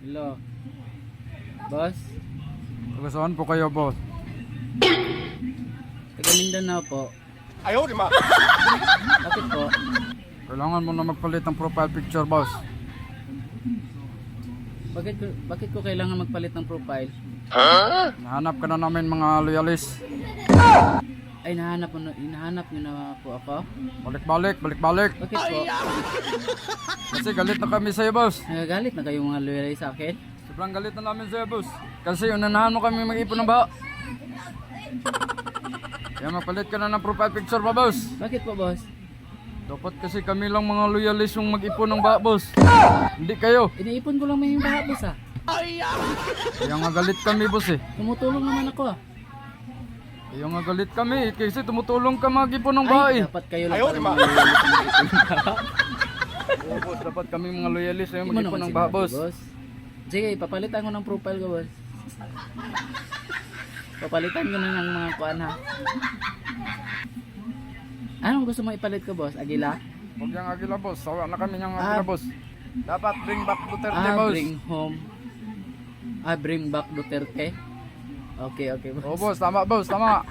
Hello. Boss, Taga-saan po kayo, boss? taga Mindanao po. Ayaw, di ma. Bakit po? Kailangan mo na magpalit ng profile picture, boss. Bakit ko kailangan magpalit ng profile? Nahanap ka na namin mga loyalist. Ay, hinahanap niyo na po ako? Balik-balik. Bakit po? Kasi galit na kami sa'yo, boss. Nagagalit na kayong mga loyalist sa akin? Sobrang galit na namin sa'yo, boss. Kasi unanahan mo kami mag-ipon ng baha. Kaya magpalit ka na ng profile picture pa, boss. Bakit po, boss? Dapat kasi kami lang mga loyalist yung mag-ipon ng baha, boss. Hindi kayo. Iniipon ko lang may baha, boss ah. Kaya nga galit kami, boss eh. Tumutulong naman ako ah. Kaya nga galit kami kasi tumutulong ka mag-ipon ng baha Ay, eh. dapat kayo lang Ayaw, para di ba? mga loyalist na mag-ipon ng baha. Oo, boss. Dapat kami mga loyalist yung Hindi mo mag-ipon naman ng baha, sinabi, boss. Sige, papalitan ko ng profile ko, boss. Papalitan ko na ng mga kuan ha. Anong gusto mo ipalit ko, boss? Agila? Huwag yung agila, boss. Sawa na kami yung agila, boss. Dapat bring back Duterte, Ah, boss. bring home. Ah, bring back Duterte. Okay, Oo, boss. Tama, boss. Tama.